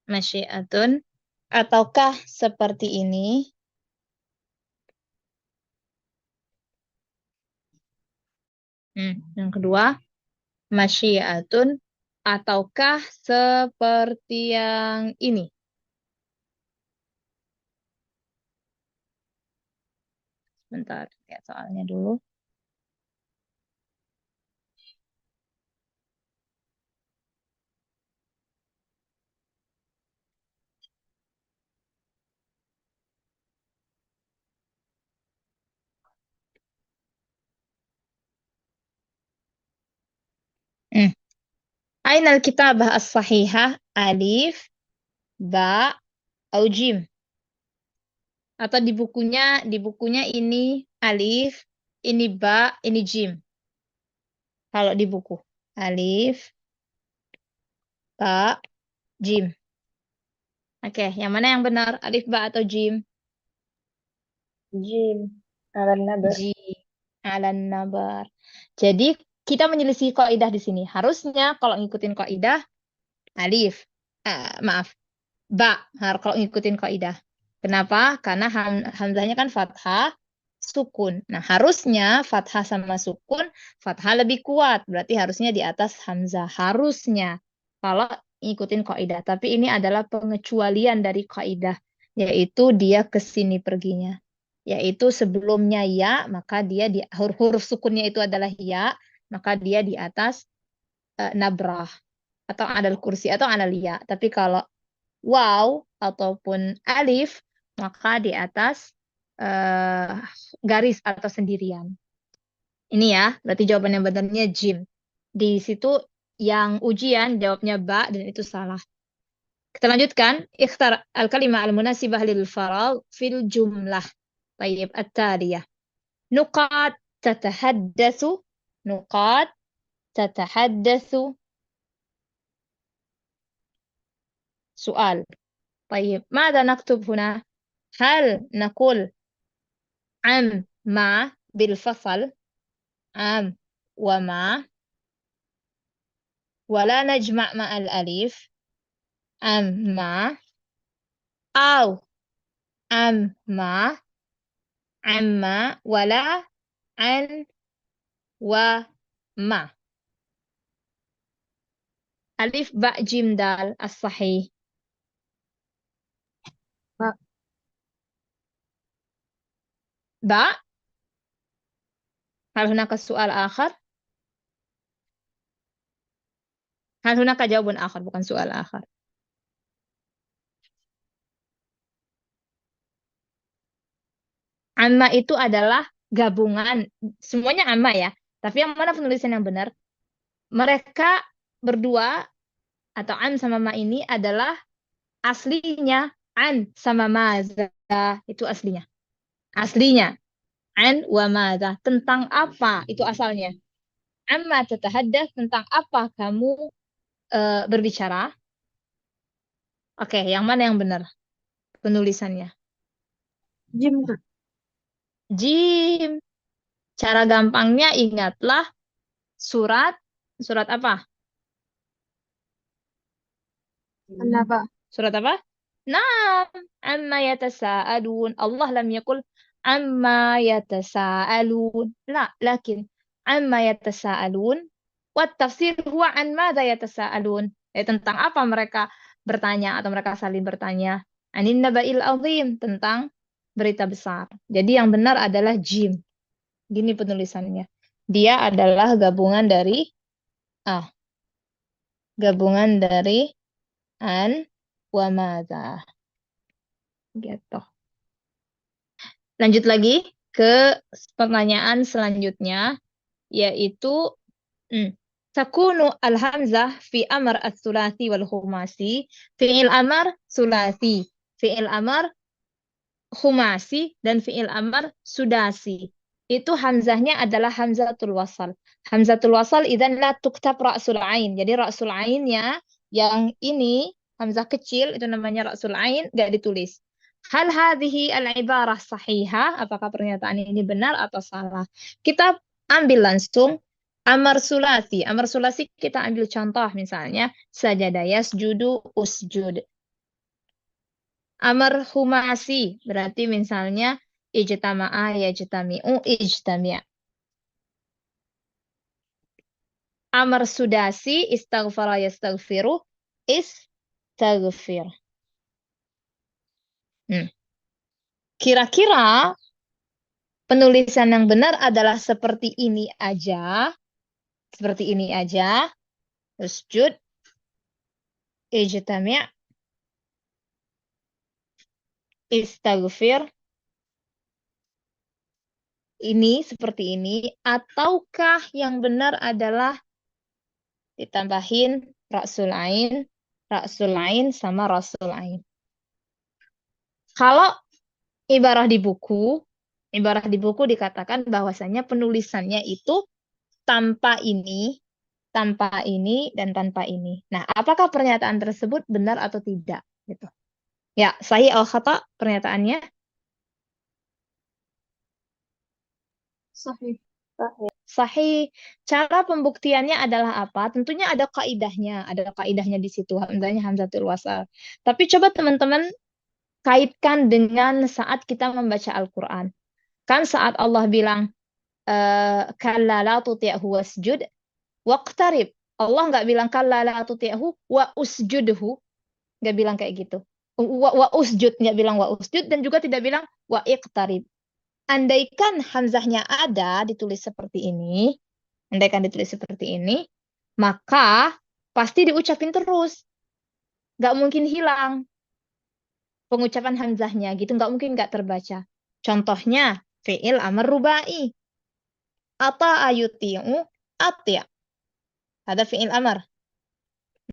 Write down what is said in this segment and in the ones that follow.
masyiatun, ataukah seperti ini? Yang kedua, masyiatun, ataukah seperti yang ini? Bentar, lihat soalnya dulu. Hmm. Ainal kitabah as-sahihah, alif, ba, au jim. Atau di bukunya ini alif, ini ba, ini jim. Kalau di buku. Alif, ba, jim. Oke, yang mana yang benar? Alif, ba, atau jim? Jim. Alan nabar. Jim. Alan nabar. Jadi, kita menyelisih kaidah di sini. Harusnya kalau ngikutin kaidah, alif. Maaf, ba. Kalau ngikutin kaidah. Kenapa? Karena hamzahnya kan fathah, sukun. Nah, harusnya fathah sama sukun, fathah lebih kuat. Berarti harusnya di atas hamzah. Harusnya. Kalau ngikutin kaidah. Tapi ini adalah pengecualian dari kaidah. Yaitu dia ke sini perginya. Yaitu sebelumnya ya, maka dia di huruf sukunnya itu adalah ya, maka dia di atas nabrah. Atau adal kursi, atau adal ya. Tapi kalau waw ataupun alif, maka di atas eh, garis atau sendirian. Ini ya, berarti jawaban yang benar jim. Di situ yang ujian jawabnya ba dan itu salah. Kita lanjutkan. Ikhtar al-kalimah al-munasibah lil faral fil jumlah. Tayyib at-taliyah. Nuqat tatahaddatsu. Nuqat tatahaddatsu. سؤال. طيب ماذا نكتب هنا؟ هل نقول عم مع بالفصل عام ومع ولا نجمع مع الألف عم مع أو عم مع عما ولا عن ومع ألف باء جيم دال الصحيح Pak, باء. هل هناك سؤال آخر؟ هل هناك جواب آخر bukan سؤال آخر؟ Amma itu adalah gabungan semuanya amma ya. Tapi yang mana penulisan yang benar? Mereka berdua atau an sama ma ini adalah aslinya an sama maza. Itu aslinya. Aslinya an wa maza. Tentang apa itu asalnya? Amma tatahaddas, tentang apa kamu berbicara? Oke, yang mana yang benar penulisannya? Jim, Kak. Jim. Cara gampangnya ingatlah surat surat apa? Kenapa? Surat apa? Naam, amma yatasaalun. Allah lam yakul amma yatasaalun. La, lakin amma yatasaalun. Wat tafsir huwa an madza yatasaalun. Tentang apa mereka bertanya atau mereka saling bertanya? Anin naba'il azim, tentang berita besar. Jadi yang benar adalah jim. Gini penulisannya. Dia adalah ah, gabungan dari an wa madza. Gitu. Lanjut lagi ke pertanyaan selanjutnya, yaitu takunu al-hamzah fi amr as-sulasi wal khumasi, fi'il amr sulasi, fi'il amr khumasi, dan fi'il amr sudasi. Itu hamzahnya adalah hamzatul wasal. Hamzatul wasal idzan la tuktab ra'sul ain. Jadi ra'sul ainnya yang ini hamzah kecil itu namanya ra'sul ain, enggak ditulis. Hal hadhihi al-ibarah sahihah? Apakah pernyataan ini benar atau salah? Kita ambil langsung amar sulasi. Amar sulasi kita ambil contoh misalnya sajada yasjudu usjud. Amar humasi berarti misalnya ijtama'a yajtami'u ijtami'. Amar sudasi istaghfara yastaghfiru istaghfir. Hmm. Kira-kira penulisan yang benar adalah seperti ini aja. Seperti ini aja. Usjud, ijtami', istaghfir. Ini seperti ini. Ataukah yang benar adalah ditambahin Ra'sul Ain sama Rasul Ain. Kalau ibarah di buku dikatakan bahwasanya penulisannya itu tanpa ini, dan tanpa ini. Nah, apakah pernyataan tersebut benar atau tidak? Gitu. Ya, sahih al khata pernyataannya. Sahih. Sahih. Cara pembuktiannya adalah apa? Tentunya ada kaidahnya. Ada kaidahnya di situ. Hamzahnya hamzatul wasal. Tapi coba teman-teman kaitkan dengan saat kita membaca Al-Quran. Kan saat Allah bilang, kalla la tuti'hu wasjud, waqtarib. Allah nggak bilang kalla la tuti'hu wa usjudhu. Nggak bilang kayak gitu. Wa usjud. Nggak bilang wa usjud. Dan juga tidak bilang wa iqtarib. Andaikan hamzahnya ada ditulis seperti ini, andaikan ditulis seperti ini, maka pasti diucapin terus. Nggak mungkin hilang pengucapan hamzahnya gitu, nggak mungkin nggak terbaca. Contohnya, fi'il amr rubai. Ata ayuti'u ati'. Ada fi'il amr.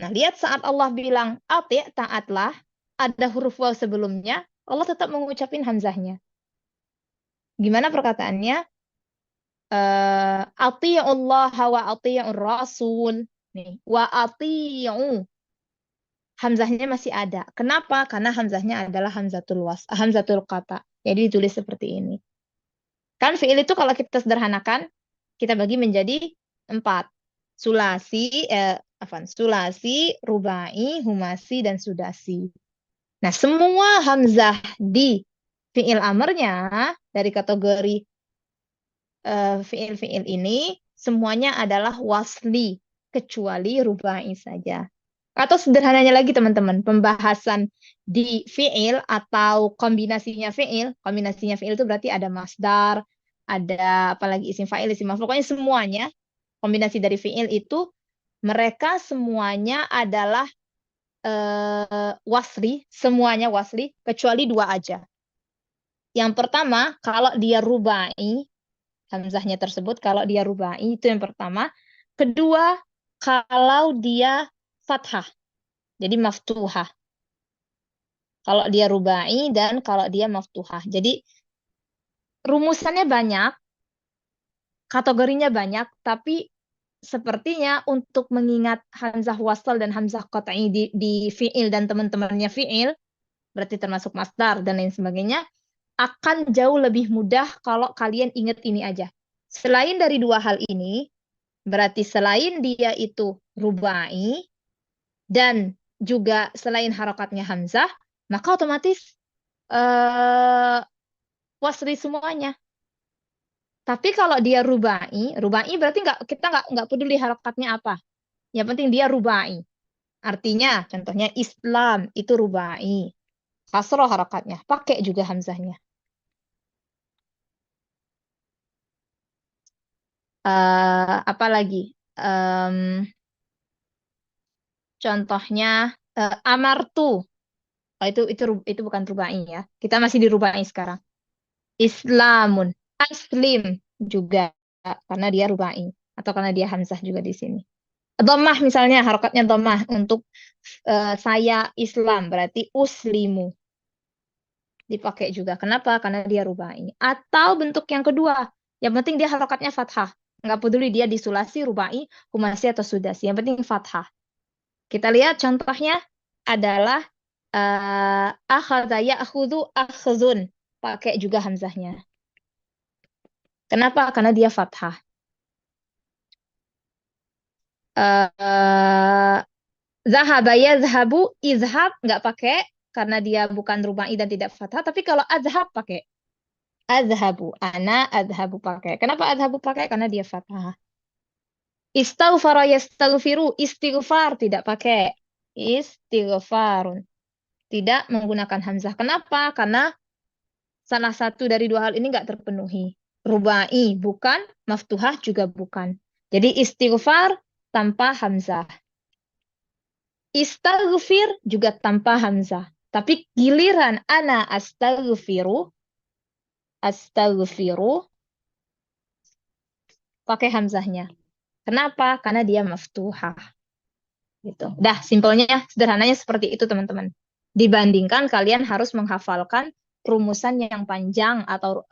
Nah, lihat saat Allah bilang ati', taatlah, ada huruf waw sebelumnya, Allah tetap mengucapin hamzahnya. Gimana perkataannya? Ati'ullah wa ati'ur rasul. Nih, wa ati'u. Hamzahnya masih ada. Kenapa? Karena hamzahnya adalah hamzatul qata. Jadi ditulis seperti ini. Kan fi'il itu kalau kita sederhanakan, kita bagi menjadi 4. Sulasi, sulasi, rubai, humasi, dan sudasi. Nah, semua hamzah di fi'il amarnya dari kategori fi'il-fi'il ini semuanya adalah wasli kecuali rubai saja. Atau sederhananya lagi teman-teman, pembahasan di fi'il atau kombinasinya fi'il itu berarti ada masdar, ada apalagi isim fa'il, isim maf'ul, pokoknya semuanya kombinasi dari fi'il itu mereka semuanya adalah wasli, semuanya wasli kecuali 2 aja. Yang pertama, kalau dia rubai, hamzahnya tersebut kalau dia rubai itu yang pertama. Kedua, kalau dia fathah. Jadi maftuhah. Kalau dia rubai dan kalau dia maftuhah. Jadi rumusannya banyak, kategorinya banyak, tapi sepertinya untuk mengingat hamzah wasal dan hamzah qat'i di fi'il dan teman-temannya fi'il, berarti termasuk masdar dan lain sebagainya, akan jauh lebih mudah kalau kalian ingat ini aja. Selain dari 2 hal ini, berarti selain dia itu rubai dan juga selain harokatnya hamzah, maka otomatis wasri semuanya. Tapi kalau dia rubai berarti kita nggak peduli harokatnya apa. Yang penting dia rubai. Artinya, contohnya Islam itu rubai. Kasroh harokatnya, pakai juga hamzahnya. Apa lagi? Contohnya amartu. Oh, itu bukan rubai ya. Kita masih di rubai sekarang. Islamun, aslim juga karena dia rubai atau karena dia hamzah juga di sini. Dhammah misalnya harokatnya dhammah untuk saya Islam berarti uslimu dipakai juga. Kenapa? Karena dia rubai. Atau bentuk yang kedua, yang penting dia harokatnya fathah. Nggak peduli dia disulasi, rubai, humasi atau sudasi. Yang penting fathah. Kita lihat contohnya adalah akhadha ya'khudhu akhzun. Pakai juga hamzahnya. Kenapa? Karena dia fathah. Zahaba yazhabu izhab nggak pakai karena dia bukan rubai dan tidak fathah. Tapi kalau adhab pakai. Adhabu. Ana adhabu pakai. Kenapa adhabu pakai? Karena dia fathah. Istaghfara yastaghfiru. Istighfar tidak pakai. Istighfarun. Tidak menggunakan hamzah. Kenapa? Karena salah satu dari dua hal ini nggak terpenuhi. Rubai bukan, maftuhah juga bukan. Jadi istighfar tanpa hamzah. Istaghfir juga tanpa hamzah. Tapi giliran ana astaghfiru pakai hamzahnya. Kenapa? Karena dia maftuhah. Gitu. Dah, simpelnya, sederhananya seperti itu, teman-teman. Dibandingkan kalian harus menghafalkan rumusan yang panjang atau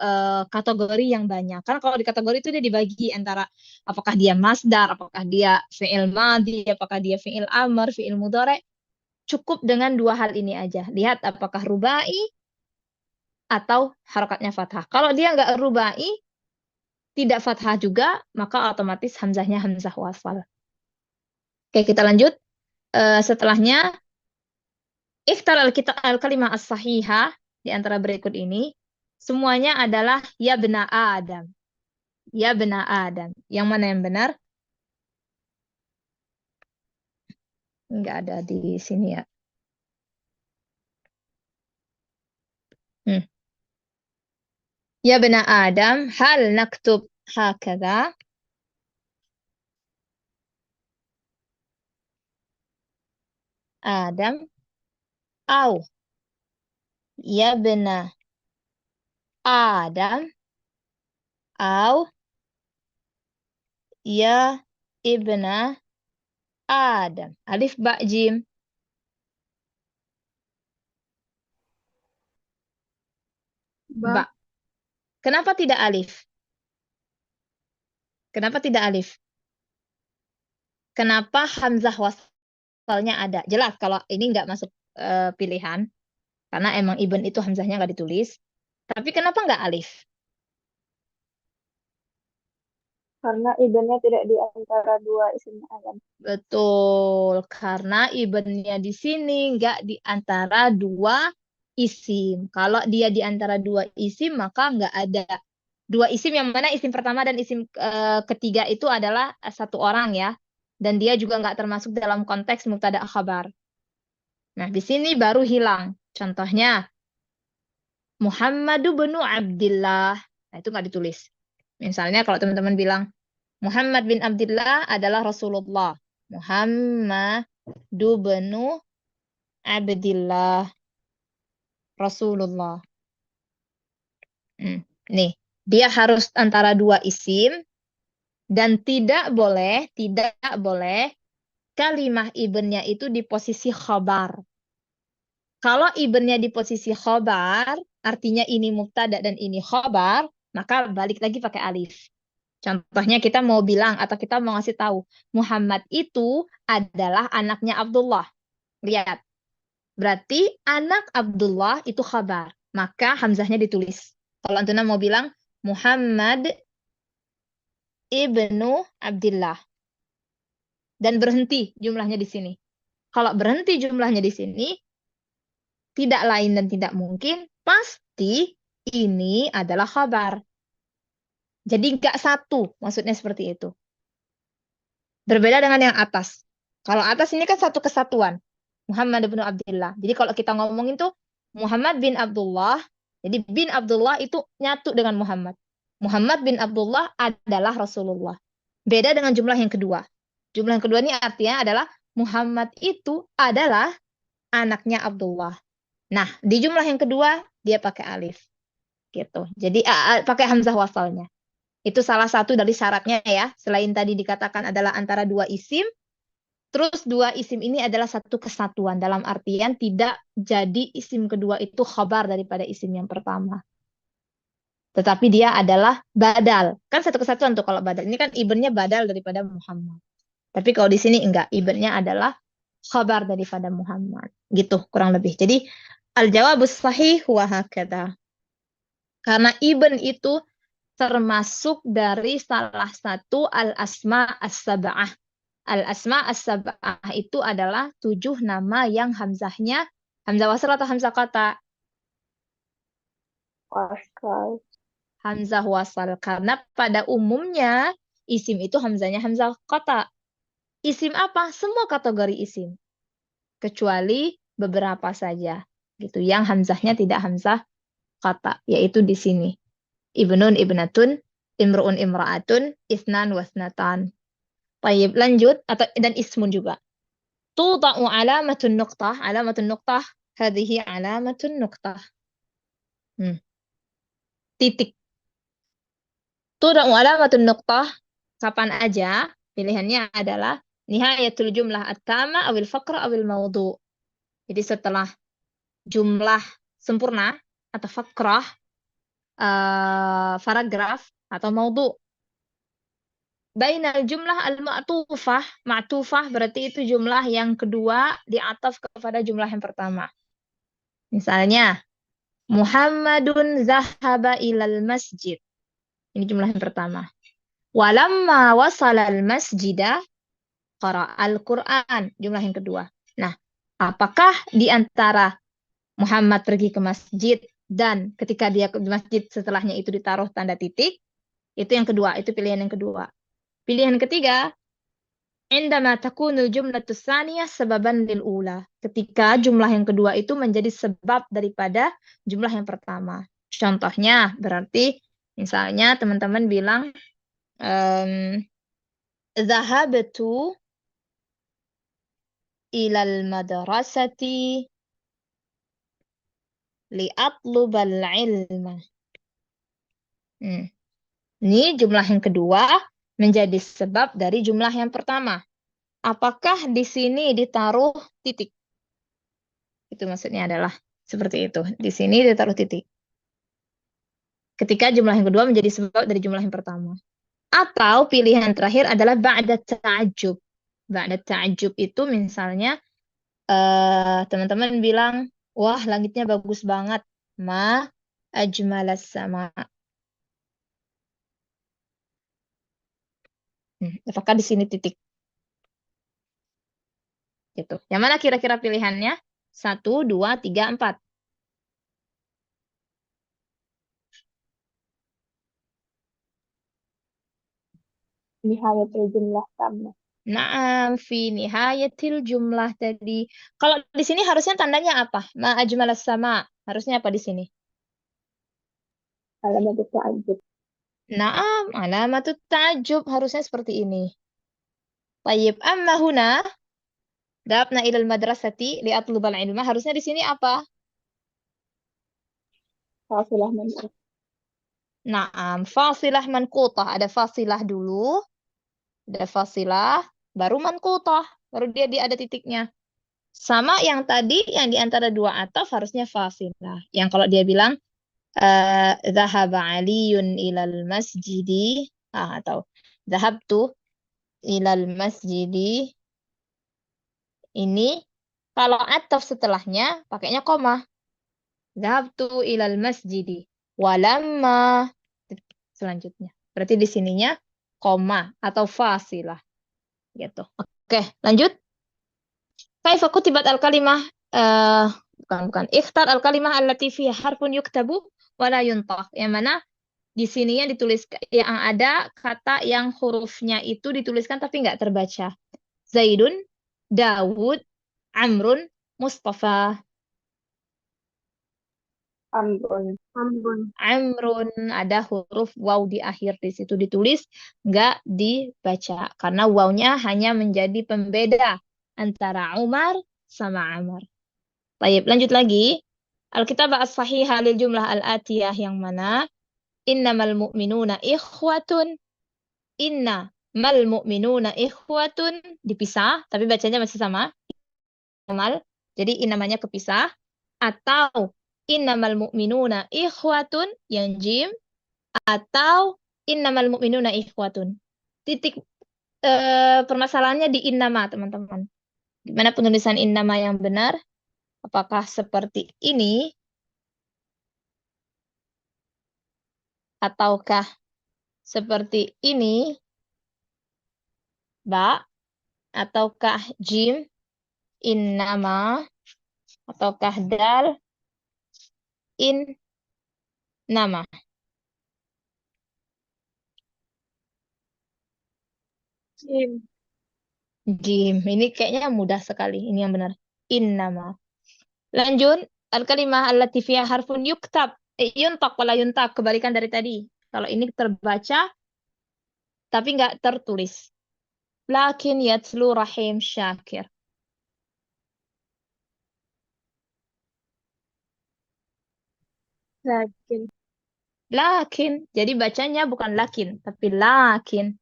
kategori yang banyak. Karena kalau di kategori itu dia dibagi antara apakah dia masdar, apakah dia fi'il madhi, apakah dia fi'il amr, fi'il mudhari. Cukup dengan dua hal ini aja. Lihat apakah rubai atau harokatnya fathah. Kalau dia nggak rubai, tidak fathah juga, maka otomatis hamzahnya hamzah wasal. Oke, kita lanjut. Setelahnya, ikhtar al-kalimah as-sahihah di antara berikut ini, semuanya adalah ya bena Adam. Ya bena Adam. Yang mana yang benar? Nggak ada di sini ya. Hmm. Ya bena Adam, hal naktub hakadha? Adam, au ya bena Adam, au ya ibna Adam. Alif ba jim. Ba. Ba. Kenapa tidak alif? Kenapa tidak alif? Kenapa hamzah wasalnya ada? Jelas kalau ini nggak masuk pilihan. Karena emang ibn itu hamzahnya nggak ditulis. Tapi kenapa nggak alif? Karena ibnnya tidak di antara dua isim ayat. Betul. Karena ibnnya di sini nggak di antara dua isim. Kalau dia di antara dua isim, maka nggak ada dua isim yang mana isim pertama dan isim ketiga itu adalah satu orang ya. Dan dia juga nggak termasuk dalam konteks mubtada khabar. Nah, di sini baru hilang. Contohnya, Muhammadu benu Abdillah. Nah, itu nggak ditulis. Misalnya kalau teman-teman bilang, Muhammad bin Abdillah adalah Rasulullah. Muhammadu benu Abdillah. Rasulullah. Nih, dia harus antara dua isim dan tidak boleh kalimah ibnnya itu di posisi khabar. Kalau ibnnya di posisi khobar, artinya ini mubtada dan ini khobar, maka balik lagi pakai alif. Contohnya kita mau bilang atau kita mau ngasih tahu, Muhammad itu adalah anaknya Abdullah. Lihat, berarti anak Abdullah itu khabar. Maka hamzahnya ditulis. Kalau Antuna mau bilang, Muhammad ibnu Abdullah. Dan berhenti jumlahnya di sini. Kalau berhenti jumlahnya di sini, tidak lain dan tidak mungkin, pasti ini adalah khabar. Jadi nggak satu, maksudnya seperti itu. Berbeda dengan yang atas. Kalau atas ini kan satu kesatuan. Muhammad bin Abdullah. Jadi kalau kita ngomongin tuh Muhammad bin Abdullah, jadi bin Abdullah itu nyatu dengan Muhammad. Muhammad bin Abdullah adalah Rasulullah. Beda dengan jumlah yang kedua. Jumlah yang kedua ini artinya adalah Muhammad itu adalah anaknya Abdullah. Nah, di jumlah yang kedua dia pakai alif. Gitu. Jadi pakai hamzah wasalnya. Itu salah satu dari syaratnya ya. Selain tadi dikatakan adalah antara dua isim, terus dua isim ini adalah satu kesatuan. Dalam artian tidak jadi isim kedua itu khabar daripada isim yang pertama. Tetapi dia adalah badal. Kan satu kesatuan tuh kalau badal. Ini kan ibnnya badal daripada Muhammad. Tapi kalau di sini enggak. Ibnnya adalah khabar daripada Muhammad. Gitu kurang lebih. Jadi al-jawabus sahih wa hakadha. Karena ibn itu termasuk dari salah satu al-asma as-sab'ah. Al-asma as-sab'ah itu adalah 7 nama yang hamzahnya Hamzah wasal atau hamzah qata? Wasal. Hamzah wasal. Karena pada umumnya isim itu hamzahnya hamzah qata. Isim apa? Semua kategori isim. Kecuali beberapa saja. Gitu. Yang hamzahnya tidak hamzah qata. Yaitu di sini. Ibnun, ibnatun, imru'un, imra'atun, isnan, wasnatan. Baik, lanjut. Dan ismun juga. Tuda'u alamatun nuqtah. Alamatun nuqtah. Hadihi alamatun nuqtah. Titik. Tuda'u alamatun nuqtah. Kapan aja. Pilihannya adalah nihayatul jumlah at-tama awil faqra awil mawdu. Jadi setelah jumlah sempurna atau fakrah, paragraf atau maudu. Bainal jumlah al-ma'tufah. Ma'tufah berarti itu jumlah yang kedua diataf kepada jumlah yang pertama. Misalnya, Muhammadun zahaba ilal masjid. Ini jumlah yang pertama. Walamma wasalal masjidah qara'al Qur'an. Jumlah yang kedua. Nah, apakah di antara Muhammad pergi ke masjid dan ketika dia ke masjid setelahnya itu ditaruh tanda titik, itu yang kedua, itu pilihan yang kedua. Pilihan ketiga, indama takunul jumlatus tsaniyah sababan lil ula. Ketika jumlah yang kedua itu menjadi sebab daripada jumlah yang pertama. Contohnya berarti misalnya teman-teman bilang um, zahabtu ilal madrasati li'atlubal ilma. Ini jumlah yang kedua menjadi sebab dari jumlah yang pertama. Apakah di sini ditaruh titik? Itu maksudnya adalah seperti itu. Di sini ditaruh titik. Ketika jumlah yang kedua menjadi sebab dari jumlah yang pertama. Atau pilihan terakhir adalah ba'da ta'ajub. Ba'da ta'ajub itu misalnya teman-teman bilang, wah langitnya bagus banget. Ma ajmalas sama. Apakah di sini titik? Gitu. Yang mana kira-kira pilihannya? 1, 2, 3, 4. Nihayatul jumlah tamah. Naam, fi nihayatil jumlah tadi. Kalau di sini harusnya tandanya apa? Ma ajmalas sama. Harusnya apa di sini? Alamat ta'ajub. Naam, alamatut ta'ajub. Harusnya seperti ini. Tayyib, amma huna. Dhabna ilal madrasati li'atlubal ilma. Harusnya di sini apa? Fasilah manqus. Naam, fasilah manqutah. Ada fasilah dulu. Ada fasilah. Baru manqutah. Baru dia ada titiknya. Sama yang tadi, yang di antara dua ataf harusnya fasilah. Yang kalau dia bilang, Zahaba Aliyun ilal masjidi, atau Zahabtu ilal masjidi, ini kalau ataf setelahnya pakainya koma. Zahabtu ilal masjidi walamma, selanjutnya berarti di sininya koma atau fasilah gitu. Oke, lanjut. Kaifa kutibat al kalimah, bukan ikhtar al kalimah allati fiha harfun yuktabu wala yuntaq, yang mana di sini yang ditulis, yang ada kata yang hurufnya itu dituliskan tapi nggak terbaca. Zaidun, Dawud, Amrun, Mustafa. Amrun. Amrun. Amrun, ada huruf waw di akhir, di situ ditulis, nggak dibaca karena wawnya hanya menjadi pembeda antara Umar sama Amr. Baik, lanjut lagi. Alkitab as-sahihah lil jumlah al-atiyah, yang mana innamal mu'minuna ikhwatun. Inna mal mu'minuna ikhwatun, dipisah tapi bacanya masih sama, mal. Jadi in namanya kepisah. Atau innamal mu'minuna ikhwatun yang jim, atau innamal mu'minuna ikhwatun. Titik permasalahannya di innama, teman-teman. Gimana penulisan innama yang benar? Apakah seperti ini ataukah seperti ini, ba, ataukah jim, innama, ataukah dal in nama? Jim. Jim. Ini kayaknya mudah sekali. Ini yang benar. In nama. Lanjut. Al-kalimah allati fiha harfun yuktab. Yuntak wala yuntak. Kebalikan dari tadi. Kalau ini terbaca tapi nggak tertulis. Lakin yatlu Rahim Syakir. Lakin. Lakin. Jadi bacanya bukan lakin. Tapi lakin.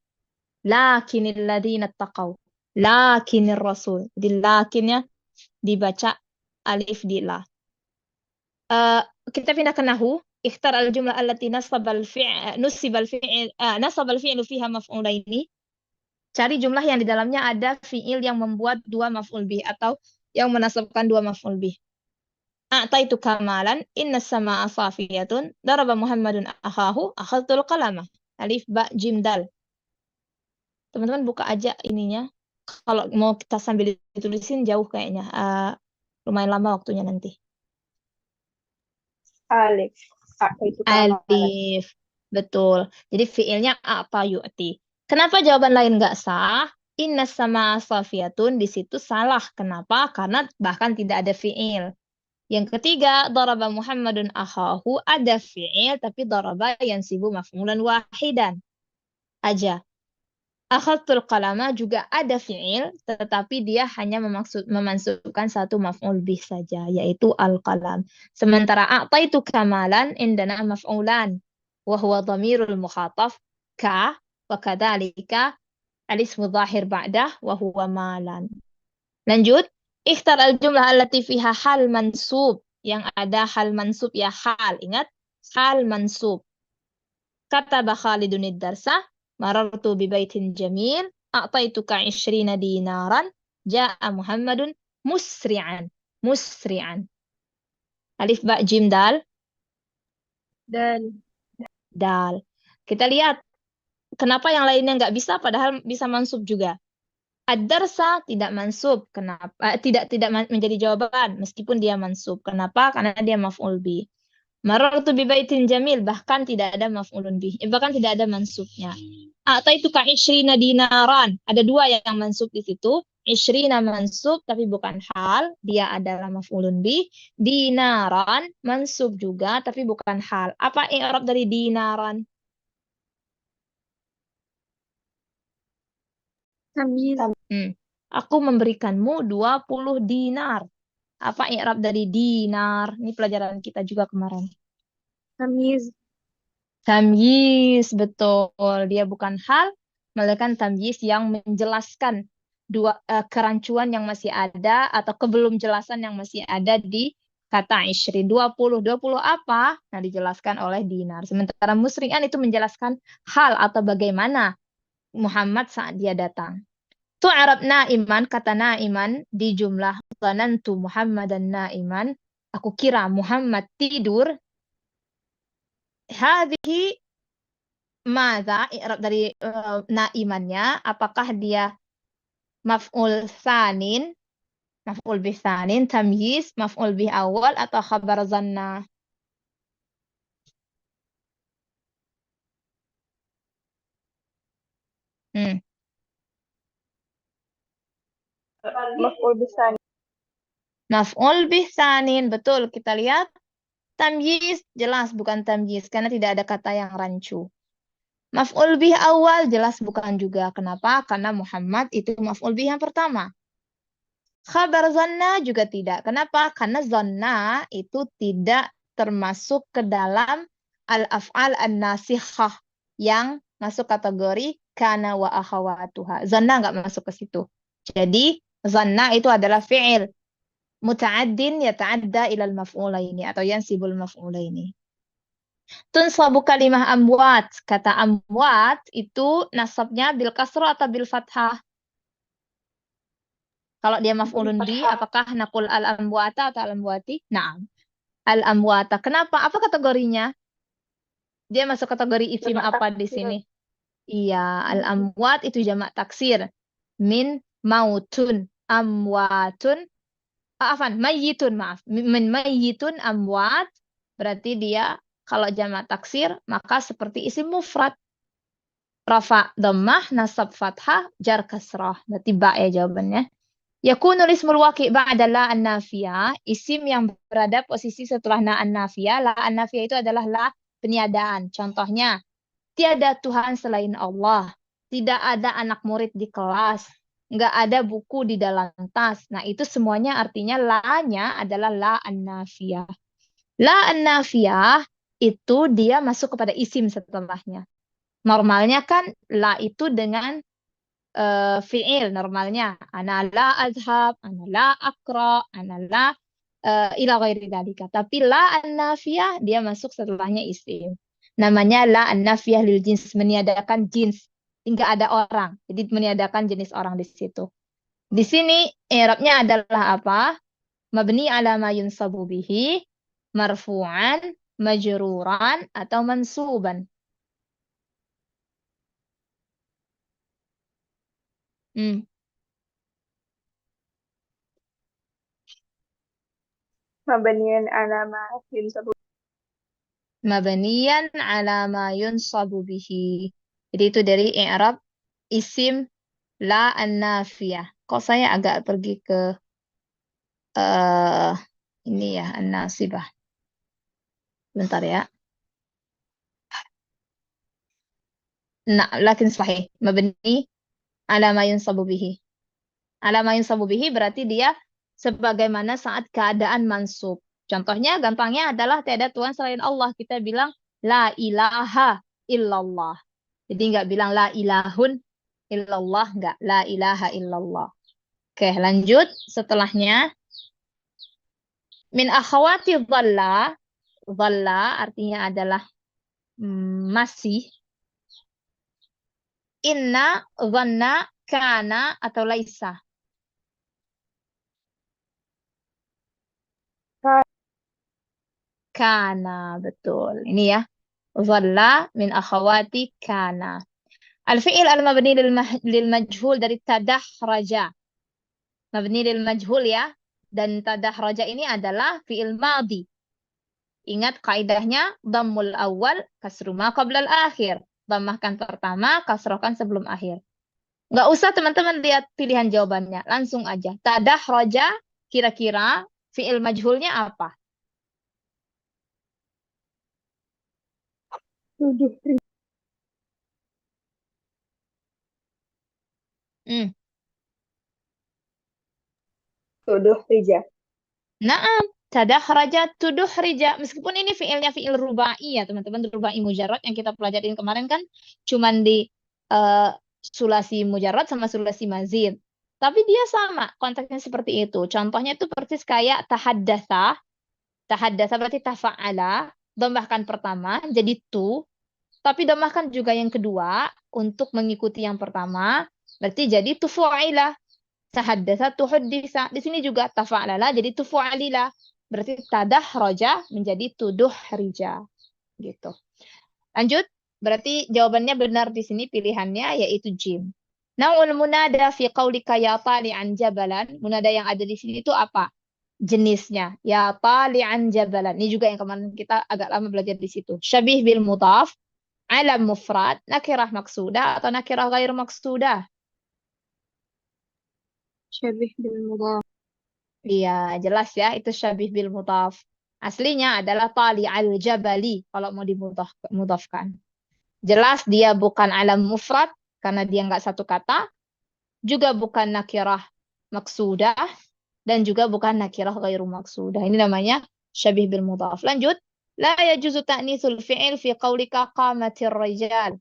Lakinil ladina taqaw. Lakinir rasul. Jadi lakinnya dibaca alif di la. Eh, kita pindah ke nahu. Ikhtar al-jumlah allati nasab al-fi'lu fiha maf'ulaini. Cari jumlah yang di dalamnya ada fi'il yang membuat dua maf'ul bih atau yang menasabkan dua maf'ul bih. A'taitu kamalan inna sama'a safiyatun daraba Muhammadun akhahu akhadtul qalama. Alif ba jim dal. Teman-teman buka aja ininya. Kalau mau kita sambil ditulisin jauh kayaknya. Lumayan lama waktunya nanti. Alif. Aku itu kamalan. Alif. Betul. Jadi fiilnya apa yu'ti. Kenapa jawaban lain nggak sah? Inna sama safiyatun di situ salah. Kenapa? Karena bahkan tidak ada fiil. Yang ketiga, daraba Muhammadun akhahu ada fiil tapi daraba yansibu maf'ulan wahidan aja. Akhadtul qalama juga ada fiil tetapi dia hanya memansubkan satu maf'ul bih saja yaitu al-qalam. Sementara a'taitu kamalan indana maf'ulan wa huwa dhamirul mukhatab ka wa kadzalika al-ismu dhahir ba'dah wa huwa malan. Lanjut, ikhtar al-jumlah allati fiha hal mansub yang ada hal mansub ya hal. Ingat, hal mansub. Kataba Khalidun ad-darsa marartu bi baitin jamil a'taituka 20 dinaran ja'a Muhammadun musri'an musri'an. Alif ba jim dal Dan. dal. Kita lihat kenapa yang lainnya nggak bisa padahal bisa mansub juga. Ad-darsa tidak mansub. Kenapa? Tidak menjadi jawaban meskipun dia mansub. Kenapa? Karena dia maf'ul bih. Marartu bi baitin jamil bahkan tidak ada maf'ulun bih. Bahkan tidak ada mansubnya. A'taituka 20 dinaran. Ada dua yang mansub di situ. 20 mansub tapi bukan hal, dia adalah maf'ulun bih. Dinaran mansub juga tapi bukan hal. Apa i'rab dari dinaran? Tamiz. Aku memberikanmu 20 dinar. Apa i'rab dari dinar? Ini pelajaran kita juga kemarin. Tamiz. Tamyiz, betul. Dia bukan hal, melainkan tamyiz yang menjelaskan kerancuan yang masih ada atau kebelum jelasan yang masih ada di kata isyri. 20. 20 apa? Nah, dijelaskan oleh dinar. Sementara musri'an itu menjelaskan hal atau bagaimana Muhammad saat dia datang. Tu'arab na'iman, kata na'iman di jumlah zanantu Muhammadan na'iman. Aku kira Muhammad tidur. Hadhihi Mada i'rab dari naimannya apakah dia maf'ul sanin, maf'ul bih sanin, tamyiz, maf'ul bih awal atau khabar zanna? Hmm. Maf'ul bisan. Maf'ul bih sanin, betul. Kita lihat tamyiz jelas bukan tamyiz karena tidak ada kata yang rancu. Maf'ul bih awal jelas bukan juga. Kenapa? Karena Muhammad itu maf'ul bih yang pertama. Khabar zanna juga tidak. Kenapa? Karena zanna itu tidak termasuk ke dalam al-af'al an-nasikhah yang masuk kategori kana wa akhawatuha. Zanna nggak masuk ke situ. Jadi zanna itu adalah fi'il muta'addin yata'adda ilal maf'ulaini atau yansibul maf'ulaini. Tunsabu kalimah amwat. Kata amwat itu nasabnya bil kasrah atau bil fathah? Kalau dia maf'ulun bi, apakah naqul al-amwata atau al-amwati? Naam. Al-amwata. Kenapa? Apa kategorinya? Dia masuk kategori isim Jamak apa di taksir. sini? Iya, al-amwat itu jamak taksir. Min mautun. Amwatun Afan, mayyitun, maaf. Min mayyitun amwat, berarti dia kalau jamak taksir, maka seperti isim mufrad. Rafa dhammah, nasab fathah, jar kasrah. Berarti ba ya jawabannya. Yakunul ismul waqi' ba'da la an-nafiyah, isim yang berada posisi setelah la an-nafiyah. La an-nafiyah itu adalah la peniadaan. Contohnya, tiada Tuhan selain Allah. Tidak ada anak murid di kelas. Nggak ada buku di dalam tas. Nah, itu semuanya artinya la-nya adalah la an-nafiyah. La an-nafiyah itu dia masuk kepada isim setelahnya. Normalnya kan la itu dengan fi'il normalnya. Ana la azhab, ana la akra, ana la ila ghairi dalika. Tapi la an-nafiyah dia masuk setelahnya isim. Namanya la an-nafiyah lil jins, meniadakan jins. Tidak ada orang. Jadi meniadakan jenis orang di situ. Di sini i'rabnya adalah apa? Mabni ala ma yunsabu bihi, marfu'an, majruran, atau mansuban. Hmm. Mabniyan ala ma yunsabu. Mabniyan ala ma yunsabu bihi. Jadi itu dari i'rab isim la an-nafiyah. Kok saya agak pergi ke eh ini ya an-nasibah. Bentar ya. Nah, lakin sahih. Mabni ala ma yunsabu bihi. Ala ma yunsabu bihi berarti dia sebagaimana saat keadaan mansub. Contohnya gampangnya adalah tiada Tuhan selain Allah. Kita bilang la ilaha illallah. Jadi nggak bilang la ilahun illallah, nggak. La ilaha illallah. Oke, lanjut. Setelahnya, min akhawati dhalla. Dhalla artinya adalah masih. Inna, dhanna, kana, atau laisa. Kana, betul. Ini ya. Dhalla min akhawati kana. Al-fi'il al-mabni lil majhul dari tadahraja. Mabni lil majhul ya. Dan tadahraja ini adalah fi'il madhi. Ingat kaidahnya dhammul awal kasru ma qabla al-akhir. Dhammahkan pertama, kasrohkan sebelum akhir. Nggak usah teman-teman lihat pilihan jawabannya. Langsung aja. Tadahraja kira-kira fi'il majhulnya apa? Tuduh, Hmm. tuduh rija. Naam. Tadahraja tuduh rija. Meskipun ini fi'ilnya fi'il rubai ya teman-teman. Rubai mujarrad yang kita pelajarin kemarin kan cuman di eh, sulasi mujarrad sama sulasi mazid. Tapi dia sama konteksnya seperti itu. Contohnya itu persis kayak tahaddatsa. Tahaddatsa berarti tafa'ala. Tambahkan pertama jadi tu. Tapi tambahkan juga yang kedua untuk mengikuti yang pertama. Berarti jadi tufu'ila. Tahaddatsa tuhaddisa. Di sini juga tafa'ala jadi tufu'alila. Berarti tadahraja menjadi tuduh rija. Gitu. Lanjut. Berarti jawabannya benar di sini pilihannya yaitu jim. Naul munada fi qaulika ya tali'an jabalan. Munada yang ada di sini itu apa? Jenisnya. Ya tali'an jabalan. Ini juga yang kemarin kita agak lama belajar di situ. Syabih bil mudhaf, alam mufrad, nakirah maksudah atau nakirah ghair maksudah. Syabih bil mudhaf. Iya, jelas ya, itu syabih bil mudhaf. Aslinya adalah tali al jabali kalau mau dimudhafkan. Jelas dia bukan alam mufrad karena dia nggak satu kata, juga bukan nakirah maksudah dan juga bukan nakirah ghairu maksudah. Ini namanya syabih bil mudhaf. Lanjut. La yajuzu ta'nitsul fi'il fi qaulika qamatir rijal.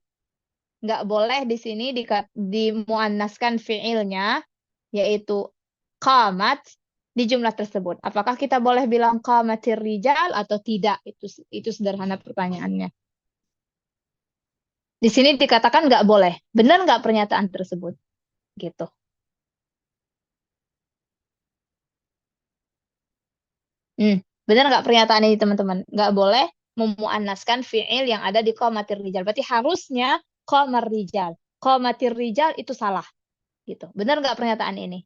Nggak boleh di sini dimuannaskan fi'ilnya yaitu qamat di jumlah tersebut. Apakah kita boleh bilang qamatir rijal atau tidak? Itu sederhana pertanyaannya. Di sini dikatakan nggak boleh. Benar nggak pernyataan tersebut? Gitu. Benar nggak pernyataan ini teman-teman? Nggak boleh memuannaskan fi'il yang ada di qamatir rijal. Berarti harusnya qamar rijal. Qamatir rijal itu salah. Gitu. Benar nggak pernyataan ini?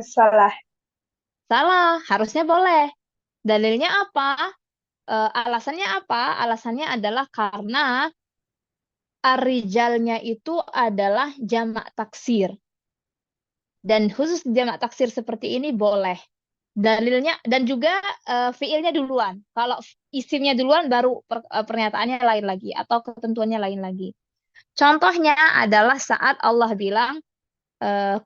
Salah. Salah, harusnya boleh. Dalilnya apa? Alasannya apa? Alasannya adalah karena ar-rijalnya itu adalah jamak taksir. Dan khusus jamak taksir seperti ini boleh. Dalilnya dan juga fiilnya duluan. Kalau isimnya duluan baru pernyataannya lain lagi atau ketentuannya lain lagi. Contohnya adalah saat Allah bilang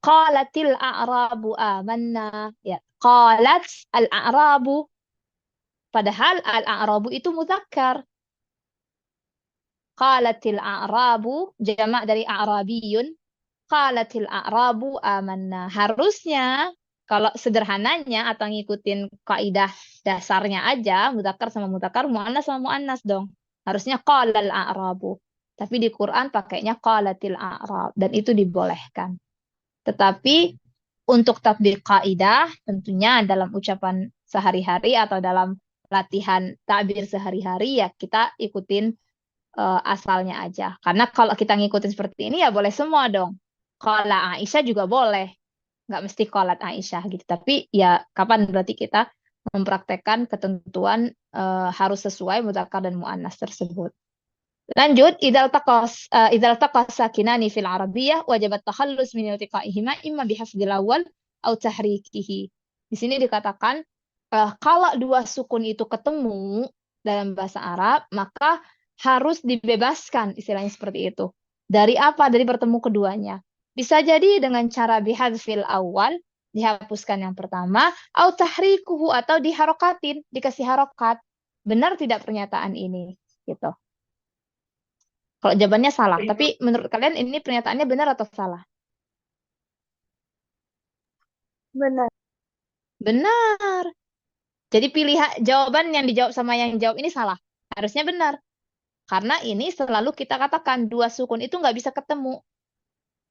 qalatil a'rabu amanna, ya. Qalat al-a'rabu, padahal al-a'rabu itu muzakkar. Qalatil a'rabu jamak dari a'rabiyun. Qalatil a'rabu amanna. Harusnya kalau sederhananya atau ngikutin kaidah dasarnya aja, mudzakkar sama mudzakkar, muannas sama muannas dong. Harusnya qalal a'rabu. Tapi di Quran pakainya qalatil a'rab dan itu dibolehkan. Tetapi untuk tatbik kaidah tentunya dalam ucapan sehari-hari atau dalam latihan takbir sehari-hari ya kita ikutin asalnya aja. Karena kalau kita ngikutin seperti ini ya boleh semua dong. Qala Aisyah juga boleh. Nggak mesti qalat Aisyah gitu. Tapi ya kapan berarti kita mempraktekkan ketentuan harus sesuai mudzakkar dan muannas tersebut. Lanjut, idzal taqas sakinani fil arabiyyah wajibat takhallus min iltiqaihima imma bihafdzil awal au tahrikihi. Di sini dikatakan kalau dua sukun itu ketemu dalam bahasa Arab, maka harus dibebaskan, istilahnya seperti itu. Dari apa? Dari bertemu keduanya. Bisa jadi dengan cara bihadzfil awal, dihapuskan yang pertama, au tahrikuhu atau diharokatin, dikasih harokat. Benar tidak pernyataan ini? Gitu. Kalau jawabannya salah, tapi menurut kalian ini pernyataannya benar atau salah? Benar. Benar. Jadi pilihan jawaban yang dijawab sama yang jawab ini salah. Harusnya benar. Karena ini selalu kita katakan dua sukun itu nggak bisa ketemu.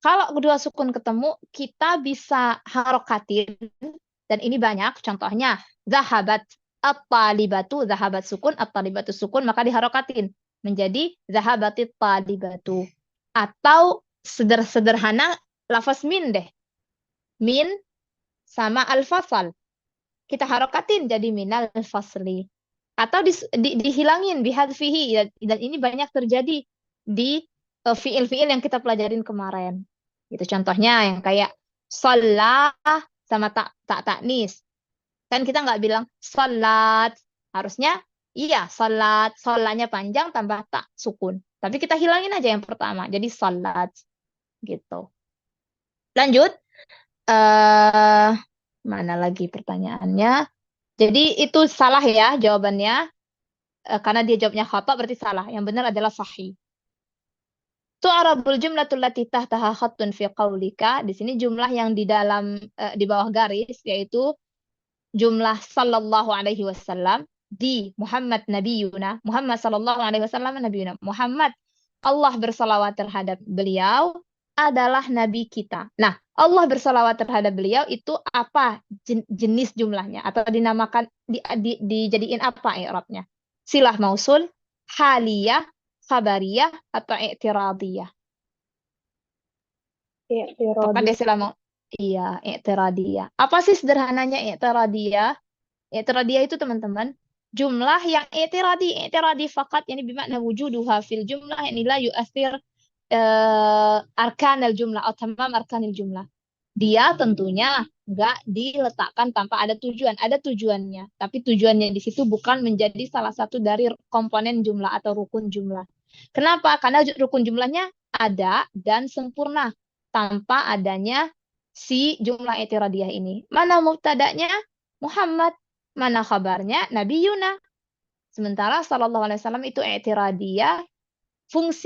Kalau dua sukun ketemu, kita bisa harokatin. Dan ini banyak. Contohnya, zahabat at-talibatu, zahabat sukun, at-talibatu sukun, maka diharokatin. Menjadi zahabatit talibatu. Atau sederhana lafaz min deh. Min sama al-fasal. Kita harokatin jadi minal fasli. Atau dihilangin bihadfihi. Dan ini banyak terjadi di fiil-fiil yang kita pelajarin kemarin. Itu contohnya yang kayak sholat sama tak taknis. Kan kita nggak bilang sholat. Harusnya iya sholat. Sholatnya panjang tambah tak sukun. Tapi kita hilangin aja yang pertama. Jadi sholat. Gitu. Lanjut. eh Mana lagi pertanyaannya? Jadi itu salah ya jawabannya. Karena dia jawabnya khata berarti salah. Yang benar adalah sahih. Tu'arabul jumlatul lati tahtaha khattun fi qaulika. Di sini jumlah yang di dalam di bawah garis yaitu jumlah sallallahu alaihi wasallam di Muhammad nabiyuna. Muhammad sallallahu alaihi wasallam nabiyuna. Muhammad Allah bersalawat terhadap beliau adalah nabi kita. Nah, Allah bersalawat terhadap beliau itu apa jenis jumlahnya atau dinamakan dijadiin apa i'rabnya? Silah mausul, haliyah, khabariyah atau i'tiradiyah. Iya, Apakah irodi. dia silah mau? Iya, i'tiradiyah. Apa sih sederhananya i'tiradiyah? I'tiradiyah itu teman-teman jumlah yang i'tiradi fakat yani bermakna wujuduha fil jumlah yani la yu'athir arkanil jumlah atau tamam arkanil jumlah. Dia tentunya nggak diletakkan tanpa ada tujuan. Ada tujuannya. Tapi tujuannya di situ bukan menjadi salah satu dari komponen jumlah atau rukun jumlah. Kenapa? Karena rukun jumlahnya ada dan sempurna tanpa adanya si jumlah itiradiyah ini. Mana mubtada'nya? Muhammad. Mana kabarnya? Nabi Yuna. Sementara sallallahu alaihi wasallam itu i'tiradiyah fungsi